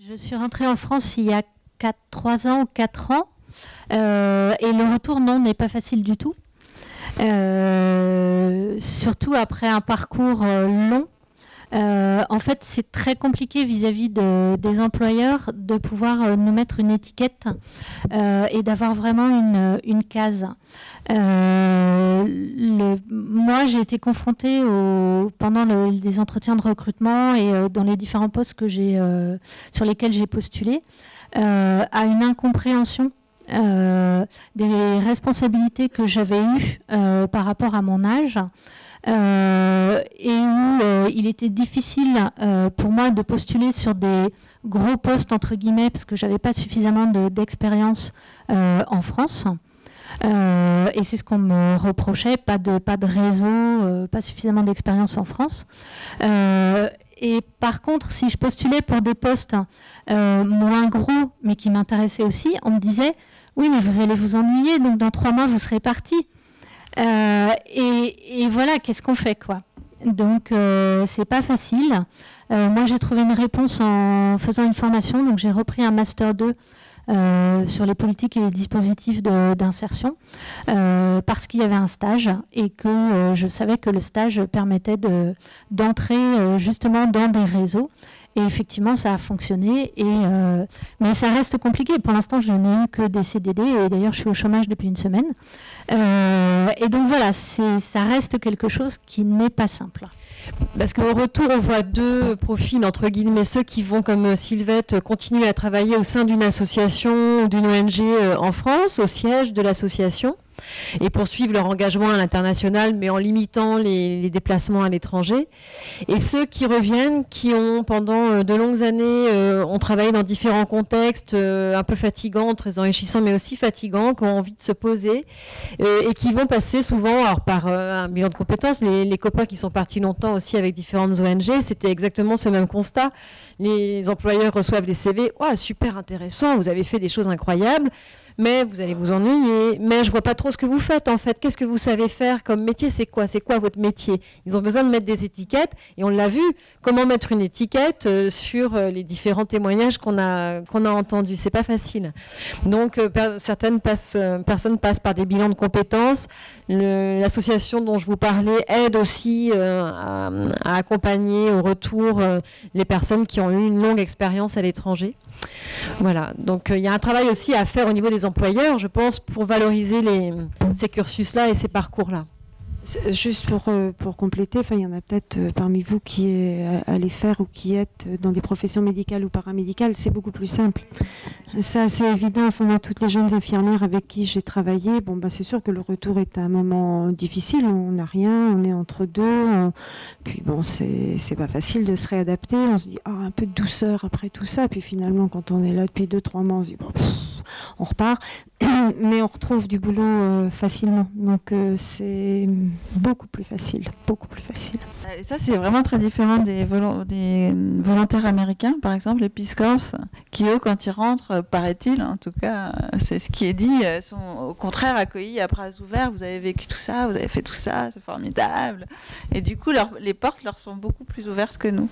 Je suis rentrée en France il y a 3 ans ou 4 ans. Et le retour, non, n'est pas facile du tout. Surtout après un parcours long. En fait, c'est très compliqué vis-à-vis des employeurs de pouvoir nous mettre une étiquette et d'avoir vraiment une case. Moi, j'ai été confrontée pendant des entretiens de recrutement et dans les différents postes sur lesquels j'ai postulé à une incompréhension des responsabilités que j'avais eues par rapport à mon âge. Et où il était difficile pour moi de postuler sur des gros postes entre guillemets parce que j'avais pas suffisamment d'expérience en France. Et c'est ce qu'on me reprochait, pas de réseau, pas suffisamment d'expérience en France. Et par contre, si je postulais pour des postes moins gros, mais qui m'intéressaient aussi, on me disait « Oui, mais vous allez vous ennuyer, donc dans 3 mois, vous serez parti. » Et voilà, qu'est-ce qu'on fait, quoi. Donc, c'est pas facile. Moi, j'ai trouvé une réponse en faisant une formation, donc j'ai repris un Master 2 sur les politiques et les dispositifs d'insertion parce qu'il y avait un stage et que je savais que le stage permettait d'entrer justement dans des réseaux. Et effectivement, ça a fonctionné. Mais ça reste compliqué. Pour l'instant, je n'ai eu que des CDD. Et d'ailleurs, je suis au chômage depuis une semaine. Et donc voilà, ça reste quelque chose qui n'est pas simple. Parce qu'au retour, on voit 2 profils, entre guillemets, ceux qui vont, comme Sylvette, continuer à travailler au sein d'une association ou d'une ONG en France, au siège de l'association, et poursuivre leur engagement à l'international, mais en limitant les déplacements à l'étranger. Et ceux qui reviennent, qui ont, pendant de longues années, ont travaillé dans différents contextes, un peu fatigants, très enrichissants, mais aussi fatigants, qui ont envie de se poser, et qui vont passer souvent par un bilan de compétences. Les copains qui sont partis longtemps aussi avec différentes ONG, c'était exactement ce même constat. Les employeurs reçoivent les CV, « Oh, super intéressant, vous avez fait des choses incroyables ». Mais vous allez vous ennuyer, mais je vois pas trop ce que vous faites en fait. Qu'est-ce que vous savez faire comme métier? C'est quoi votre métier? Ils ont besoin de mettre des étiquettes et on l'a vu, comment mettre une étiquette sur les différents témoignages qu'on a entendus. C'est pas facile. Donc certaines personnes passent par des bilans de compétences. L'association dont je vous parlais aide aussi à accompagner au retour les personnes qui ont eu une longue expérience à l'étranger. Voilà, donc il y a un travail aussi à faire au niveau des employeurs, je pense, pour valoriser ces cursus-là et ces parcours-là. Juste pour compléter, il y en a peut-être parmi vous qui allez faire ou qui êtes dans des professions médicales ou paramédicales, c'est beaucoup plus simple. C'est assez évident, moi, toutes les jeunes infirmières avec qui j'ai travaillé, c'est sûr que le retour est un moment difficile, on n'a rien, on est entre deux, puis c'est pas facile de se réadapter, on se dit un peu de douceur après tout ça, puis finalement quand on est là depuis 2-3 mois, on se dit on repart, mais on retrouve du boulot facilement, donc c'est beaucoup plus facile, beaucoup plus facile. Et ça, c'est vraiment très différent des volontaires américains, par exemple, les Peace Corps, qui eux, quand ils rentrent, paraît-il, en tout cas, c'est ce qui est dit, sont au contraire accueillis à bras ouverts. Vous avez vécu tout ça, vous avez fait tout ça, c'est formidable. Et du coup, les portes leur sont beaucoup plus ouvertes que nous.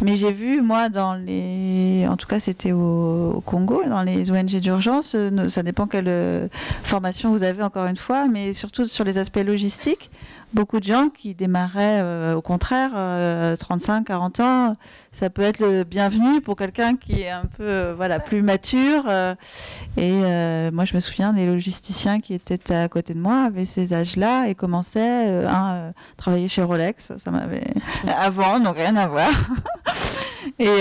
Mais j'ai vu, moi, en tout cas, c'était au Congo, dans les ONG d'urgence, ça dépend quelle formation vous avez, encore une fois, mais surtout sur les aspects logistiques. Beaucoup de gens qui démarraient, au contraire, 35, 40 ans, ça peut être le bienvenu pour quelqu'un qui est un peu plus mature. Moi, je me souviens des logisticiens qui étaient à côté de moi, avaient ces âges-là et commençaient à travailler chez Rolex. Ça m'avait avant, donc rien à voir. Et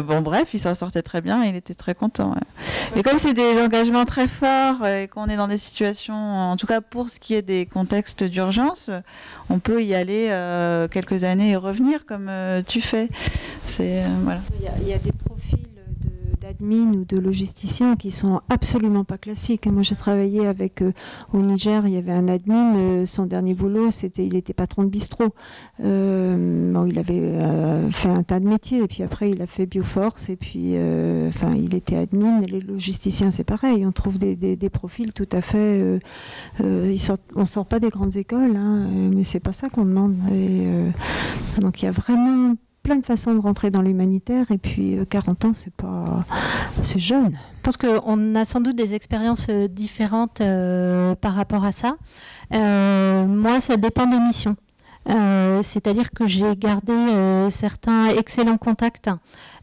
bref, il s'en sortait très bien et il était très content. Ouais. Et comme c'est des engagements très forts et qu'on est dans des situations, en tout cas pour ce qui est des contextes d'urgence, on peut y aller quelques années et revenir comme tu fais. Voilà. Il y a des profils d'admin ou de logisticiens qui sont absolument pas classiques. Moi, j'ai travaillé avec au Niger, il y avait un admin, son dernier boulot, il était patron de bistrot. Il avait fait un tas de métiers, et puis après, il a fait Bioforce, et puis il était admin. Les logisticiens, c'est pareil, on trouve des profils tout à fait... on sort pas des grandes écoles, mais c'est pas ça qu'on demande. Donc, il y a vraiment plein de façons de rentrer dans l'humanitaire, et puis 40 ans, c'est jeune. Je pense qu'on a sans doute des expériences différentes par rapport à ça. Moi, ça dépend des missions. C'est-à-dire que j'ai gardé certains excellents contacts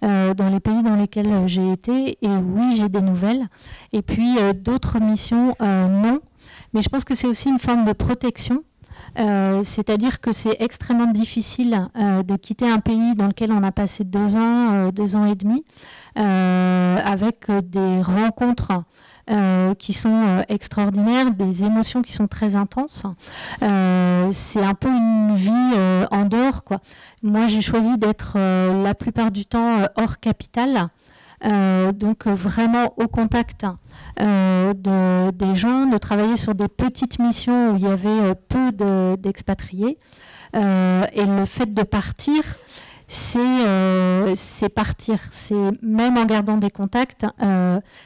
dans les pays dans lesquels j'ai été, et oui, j'ai des nouvelles. Et puis d'autres missions, non. Mais je pense que c'est aussi une forme de protection. C'est-à-dire que c'est extrêmement difficile de quitter un pays dans lequel on a passé 2 ans et demi, avec des rencontres qui sont extraordinaires, des émotions qui sont très intenses. C'est un peu une vie en dehors, quoi. Moi, j'ai choisi d'être la plupart du temps hors capitale, donc vraiment au contact des gens, de travailler sur des petites missions où il y avait peu d'expatriés. Et le fait de partir, c'est partir. C'est même en gardant des contacts,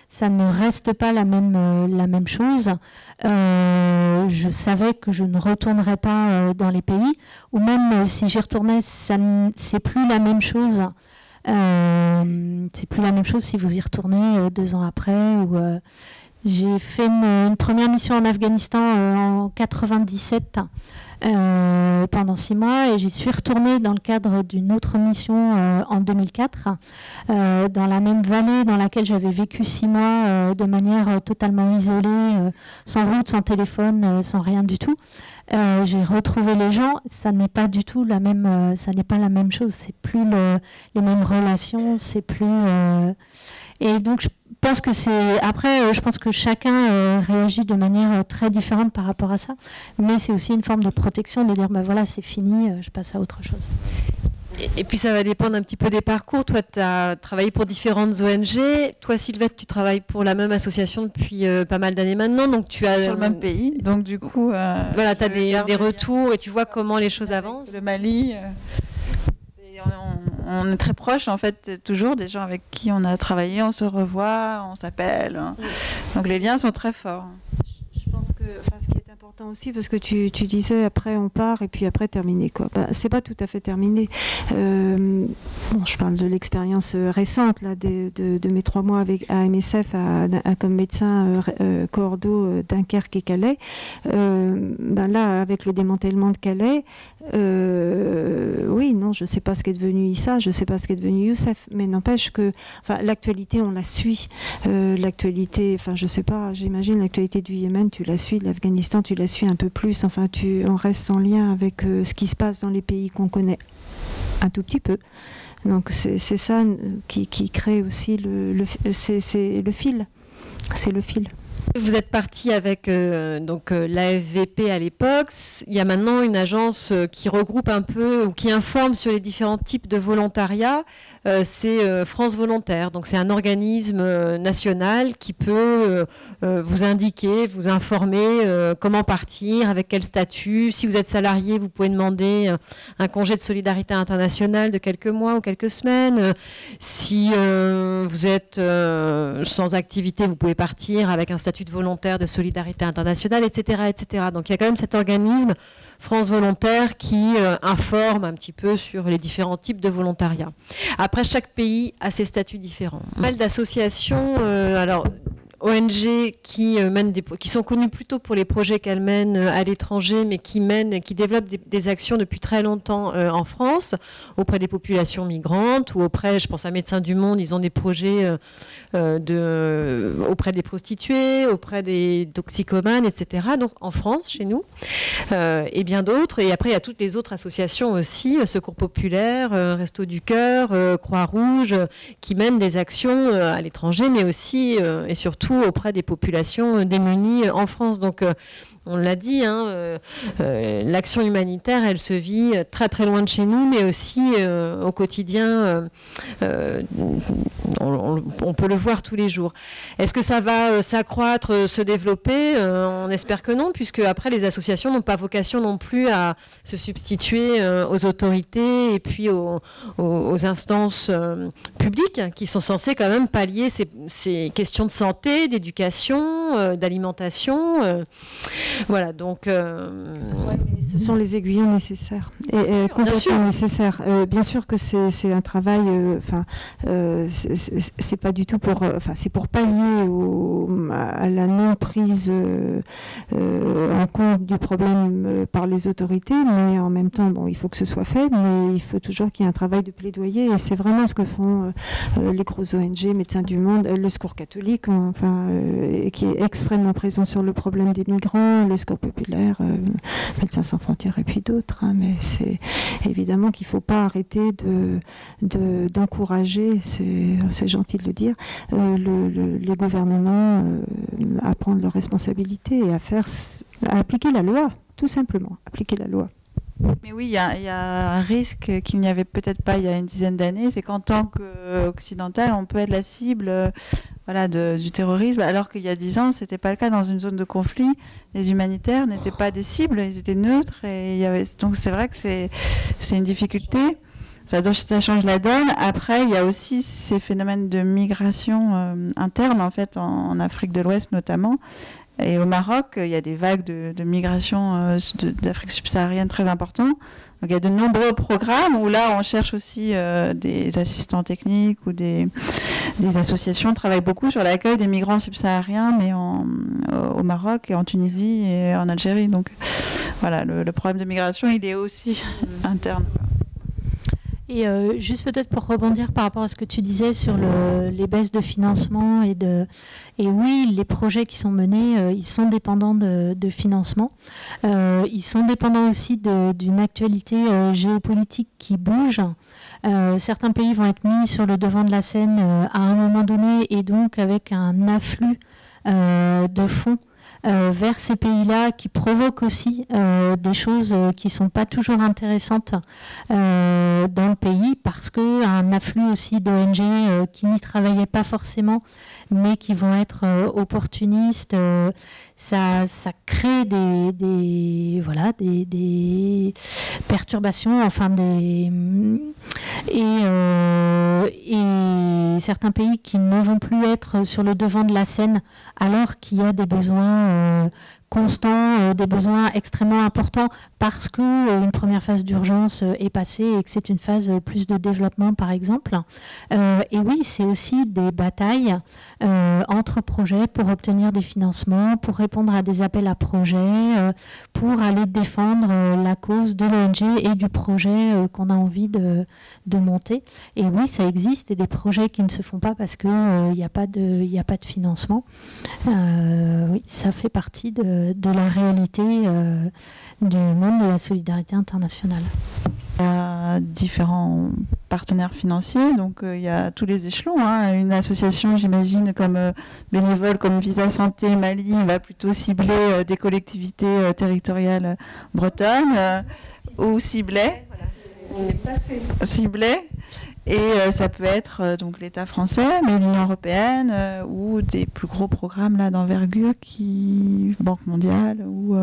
ça ne reste pas la même chose. Je savais que je ne retournerais pas dans les pays, ou même si j'y retournais, c'est plus la même chose. C'est plus la même chose si vous y retournez 2 ans après. J'ai fait une première mission en Afghanistan en 97 pendant 6 mois, et j'y suis retournée dans le cadre d'une autre mission en 2004 dans la même vallée dans laquelle j'avais vécu 6 mois de manière totalement isolée, sans route, sans téléphone, sans rien du tout. J'ai retrouvé les gens, ça n'est pas du tout la même, ça n'est pas la même chose, c'est plus les mêmes relations, c'est plus et donc je pense que c'est après je pense que chacun réagit de manière très différente par rapport à ça, mais c'est aussi une forme de protection de dire voilà, c'est fini, je passe à autre chose. Et puis ça va dépendre un petit peu des parcours. Toi, tu as travaillé pour différentes ONG. Toi, Sylvette, tu travailles pour la même association depuis pas mal d'années maintenant. Donc tu as sur le même pays. Donc du coup, voilà, tu as des retours et tu vois comment les choses avancent. Le Mali, on est très proches en fait, toujours des gens avec qui on a travaillé, on se revoit, on s'appelle. Donc les liens sont très forts. Je pense que ce qui est important aussi, parce que tu disais après on part et puis après terminé, quoi. C'est pas tout à fait terminé. Je parle de l'expérience récente là, de mes 3 mois à MSF comme médecin coordo Dunkerque et Calais. Là, avec le démantèlement de Calais, oui, non, je sais pas ce qu'est devenu Issa, je sais pas ce qu'est devenu Youssef, mais n'empêche que l'actualité, on la suit. L'actualité, je sais pas, j'imagine l'actualité du Yémen, tu la suis, de l'Afghanistan, tu la suis un peu plus. On reste en lien avec ce qui se passe dans les pays qu'on connaît un tout petit peu. Donc c'est ça qui crée aussi c'est le fil. C'est le fil. Vous êtes parti avec l'AFVP à l'époque. Il y a maintenant une agence qui regroupe un peu ou qui informe sur les différents types de volontariat. C'est France Volontaire. Donc c'est un organisme national qui peut vous indiquer, vous informer comment partir, avec quel statut. Si vous êtes salarié, vous pouvez demander un congé de solidarité internationale de quelques mois ou quelques semaines. Si vous êtes sans activité, vous pouvez partir avec un statut de volontaire de solidarité internationale, etc., etc. Donc il y a quand même cet organisme France Volontaire qui informe un petit peu sur les différents types de volontariat. Après, chaque pays a ses statuts différents. Pas mal d'associations, ONG qui sont connues plutôt pour les projets qu'elles mènent à l'étranger, mais qui développent des actions depuis très longtemps en France, auprès des populations migrantes ou auprès, je pense à Médecins du Monde, ils ont des projets auprès des prostituées, auprès des toxicomanes, etc. Donc en France, chez nous, et bien d'autres. Et après, il y a toutes les autres associations aussi, Secours Populaire, Restos du Cœur, Croix-Rouge, qui mènent des actions à l'étranger, mais aussi et surtout auprès des populations démunies en France. Donc, on l'a dit, l'action humanitaire, elle se vit très très loin de chez nous, mais aussi au quotidien, on peut le voir tous les jours. Est-ce que ça va s'accroître, se développer ? On espère que non, puisque après les associations n'ont pas vocation non plus à se substituer aux autorités et puis aux instances publiques qui sont censées quand même pallier ces questions de santé, d'éducation, d'alimentation. Voilà, donc... Ce sont les aiguillons nécessaires et complètement nécessaires. Bien sûr que c'est un travail. C'est pas du tout pour. C'est pour pallier à la non prise en compte du problème par les autorités, mais en même temps, bon, il faut que ce soit fait, mais il faut toujours qu'il y ait un travail de plaidoyer. Et c'est vraiment ce que font les grosses ONG, Médecins du Monde, le Secours catholique, qui est extrêmement présent sur le problème des migrants, le Secours populaire, Médecins sans frontières et puis d'autres, mais c'est évidemment qu'il ne faut pas arrêter d'encourager, c'est gentil de le dire, les gouvernements à prendre leurs responsabilités et à appliquer la loi, tout simplement, appliquer la loi. Mais oui, il y a un risque qu'il n'y avait peut-être pas il y a une dizaine d'années, c'est qu'en tant qu'occidental, on peut être la cible du terrorisme, alors qu'il y a 10 ans, ce n'était pas le cas dans une zone de conflit. Les humanitaires n'étaient pas des cibles, ils étaient neutres. Donc c'est vrai que c'est une difficulté. Ça change la donne. Après, il y a aussi ces phénomènes de migration interne, en fait, en Afrique de l'Ouest notamment. Et au Maroc, il y a des vagues de migration d'Afrique subsaharienne très importantes. Donc il y a de nombreux programmes où là on cherche aussi des assistants techniques ou des associations travaillent beaucoup sur l'accueil des migrants subsahariens, mais au Maroc et en Tunisie et en Algérie. Donc voilà, le problème de migration, il est aussi interne. Et juste peut-être pour rebondir par rapport à ce que tu disais sur les baisses de financement et oui, les projets qui sont menés, ils sont dépendants de financement. Ils sont dépendants aussi d'une actualité géopolitique qui bouge. Certains pays vont être mis sur le devant de la scène à un moment donné et donc avec un afflux de fonds vers ces pays-là qui provoquent aussi des choses qui ne sont pas toujours intéressantes dans le pays parce qu'un afflux aussi d'ONG qui n'y travaillaient pas forcément mais qui vont être opportunistes, ça crée des perturbations, et certains pays qui ne vont plus être sur le devant de la scène alors qu'il y a des besoins constants, des besoins extrêmement importants parce qu'une première phase d'urgence est passée et que c'est une phase plus de développement par exemple. Et oui, c'est aussi des batailles entre projets pour obtenir des financements, pour répondre à des appels à projets, pour aller défendre la cause de l'ONG et du projet qu'on a envie de monter. Et oui, ça existe, et des projets qui ne se font pas parce qu'il n'y a pas de financement. Oui, ça fait partie de la réalité du monde de la solidarité internationale. Il y a différents partenaires financiers, donc il y a tous les échelons. Une association, j'imagine, comme bénévole, comme Visa Santé Mali, va plutôt cibler des collectivités territoriales bretonnes ou ciblées. Et ça peut être donc l'État français, mais l'Union européenne ou des plus gros programmes là d'envergure, Banque mondiale ou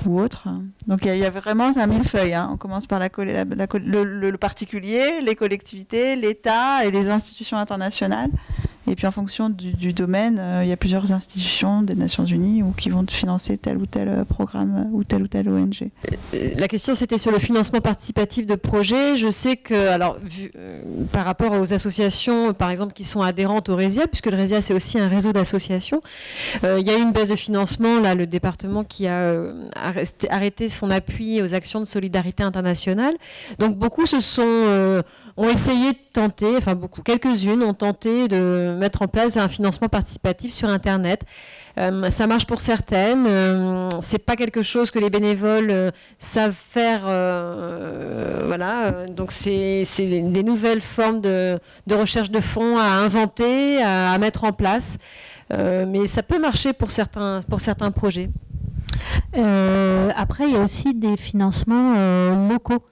autres. Donc il y a vraiment un millefeuille. On commence par le particulier, les collectivités, l'État et les institutions internationales. Et puis en fonction du domaine, il y a plusieurs institutions des Nations Unies qui vont financer tel ou tel programme ou telle ONG. La question c'était sur le financement participatif de projets. Je sais que, par rapport aux associations, par exemple, qui sont adhérentes au RESIA, puisque le RESIA c'est aussi un réseau d'associations, il y a eu une baisse de financement, là, le département qui a arrêté son appui aux actions de solidarité internationale. Donc beaucoup ont essayé de tenter, quelques-unes ont tenté de mettre en place un financement participatif sur Internet. Ça marche pour certaines. C'est pas quelque chose que les bénévoles savent faire. Donc c'est des nouvelles formes de recherche de fonds à inventer, à mettre en place. Mais ça peut marcher pour certains projets. Après, il y a aussi des financements locaux.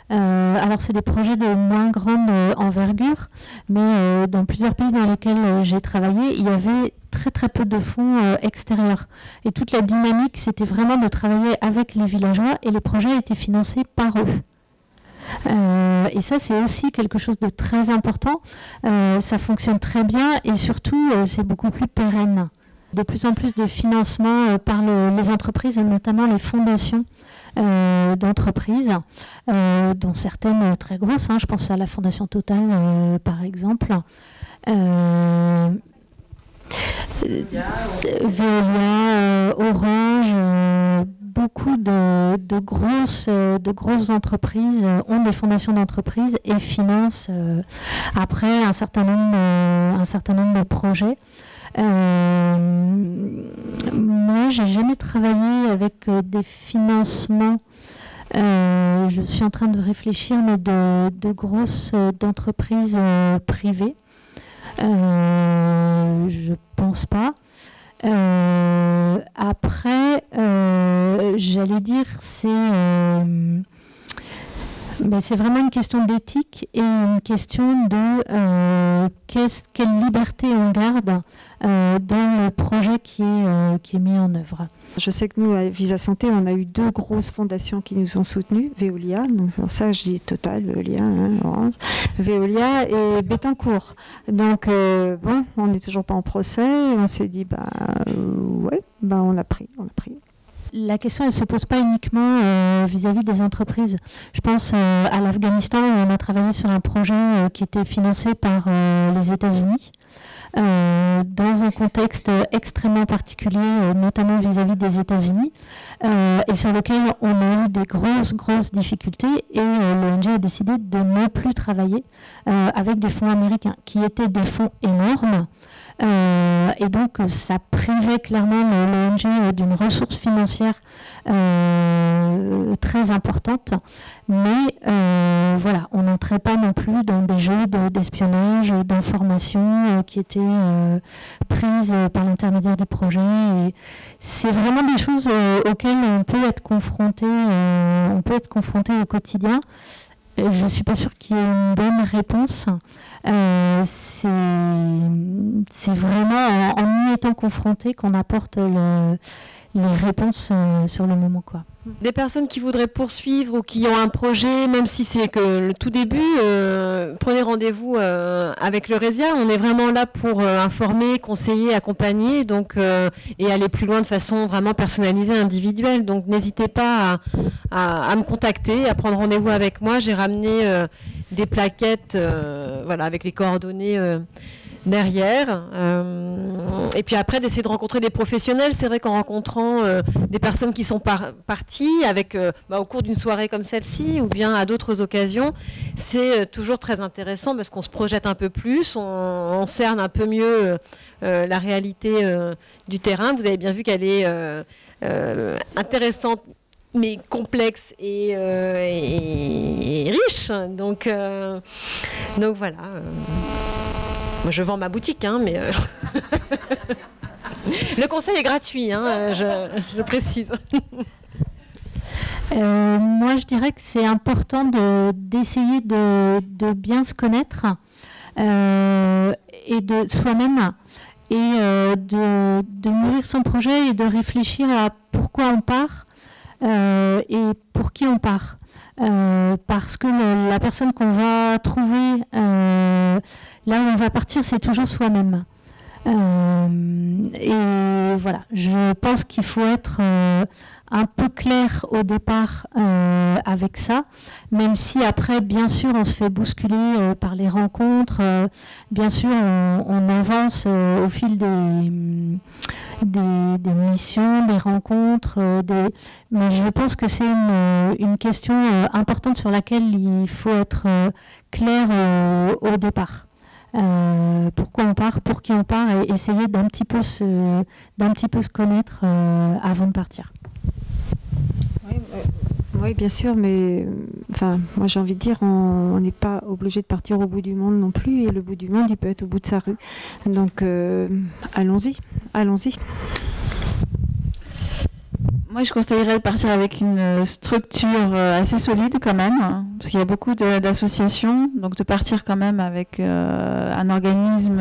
Alors c'est des projets de moins grande envergure, mais dans plusieurs pays dans lesquels j'ai travaillé, il y avait très très peu de fonds extérieurs. Et toute la dynamique, c'était vraiment de travailler avec les villageois et les projets étaient financés par eux. Et ça, c'est aussi quelque chose de très important. Ça fonctionne très bien et surtout, c'est beaucoup plus pérenne. de plus en plus de financement par les entreprises, et notamment les fondations d'entreprises, dont certaines très grosses, je pense à la Fondation Total par exemple, Veolia, Orange, beaucoup de grosses entreprises ont des fondations d'entreprises et financent après un certain nombre de projets. Moi, j'ai jamais travaillé avec des financements. Je suis en train de réfléchir, mais de grosses d'entreprises privées. Je pense pas. Après, j'allais dire, c'est vraiment une question d'éthique et une question de quelle liberté on garde dans le projet qui est mis en œuvre. Je sais que nous, à Visa Santé, on a eu 2 grosses fondations qui nous ont soutenus, Veolia, donc c'est pour ça que je dis Total, Veolia, Orange, Veolia et Bettencourt. Donc bon, on n'est toujours pas en procès, on s'est dit on a pris. La question, elle ne se pose pas uniquement vis-à-vis des entreprises. Je pense à l'Afghanistan, où on a travaillé sur un projet qui était financé par les États-Unis, dans un contexte extrêmement particulier, notamment vis-à-vis des États-Unis, et sur lequel on a eu des grosses difficultés, et l'ONG a décidé de ne plus travailler avec des fonds américains, qui étaient des fonds énormes. Et donc ça privait clairement l'ONG d'une ressource financière très importante, mais voilà, on n'entrait pas non plus dans des jeux d'espionnage, d'informations qui étaient prises par l'intermédiaire du projet. Et c'est vraiment des choses auxquelles on peut être confronté au quotidien. Je ne suis pas sûre qu'il y ait une bonne réponse. C'est vraiment en y étant confronté qu'on apporte les réponses sur le moment, quoi. Des personnes qui voudraient poursuivre ou qui ont un projet, même si c'est que le tout début, prenez rendez-vous avec le RESIA. On est vraiment là pour informer, conseiller, accompagner, donc, et aller plus loin de façon vraiment personnalisée, individuelle. Donc n'hésitez pas à me contacter, à prendre rendez-vous avec moi. J'ai ramené des plaquettes voilà, avec les coordonnées derrière. Et puis après, d'essayer de rencontrer des professionnels. C'est vrai qu'en rencontrant des personnes qui sont parties avec, au cours d'une soirée comme celle-ci ou bien à d'autres occasions, c'est toujours très intéressant parce qu'on se projette un peu plus, on cerne un peu mieux la réalité du terrain. Vous avez bien vu qu'elle est intéressante, mais complexe et riche. Donc voilà. Moi, je vends ma boutique, mais le conseil est gratuit, je précise. Moi, je dirais que c'est important d'essayer de bien se connaître et de soi-même et de mûrir son projet et de réfléchir à pourquoi on part et pour qui on part. Parce que la personne qu'on va trouver là où on va partir, c'est toujours soi-même. Et voilà, je pense qu'il faut être un peu clair au départ avec ça, même si après, bien sûr, on se fait bousculer par les rencontres, bien sûr, on avance au fil des missions, des rencontres, mais je pense que c'est une question importante sur laquelle il faut être clair au départ. Pourquoi on part, pour qui on part, et essayer d'un petit peu se connaître avant de partir. Oui, bien sûr, mais moi j'ai envie de dire, on n'est pas obligé de partir au bout du monde non plus, et le bout du monde, il peut être au bout de sa rue. Donc allons-y. Moi, je conseillerais de partir avec une structure assez solide quand même, parce qu'il y a beaucoup d'associations, donc de partir quand même avec un organisme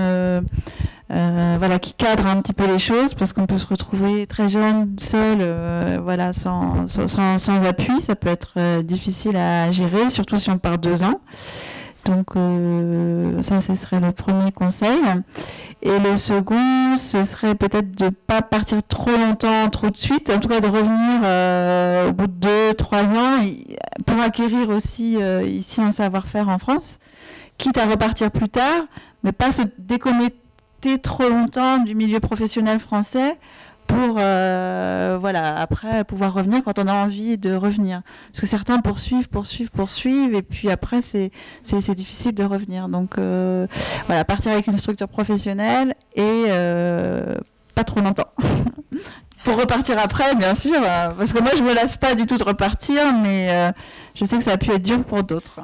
qui cadre un petit peu les choses, parce qu'on peut se retrouver très jeune, seul, sans appui. Ça peut être difficile à gérer, surtout si on part 2 ans. Donc ça, ce serait le premier conseil. Et le second, ce serait peut-être de ne pas partir trop longtemps, trop de suite, en tout cas de revenir au bout de 2-3 ans pour acquérir aussi ici un savoir-faire en France, quitte à repartir plus tard, mais pas se déconnecter trop longtemps du milieu professionnel français pour voilà, après pouvoir revenir quand on a envie de revenir. Parce que certains poursuivent, et puis après c'est difficile de revenir. Donc voilà, partir avec une structure professionnelle et pas trop longtemps. Pour repartir après, bien sûr, parce que moi je me lasse pas du tout de repartir, mais je sais que ça a pu être dur pour d'autres.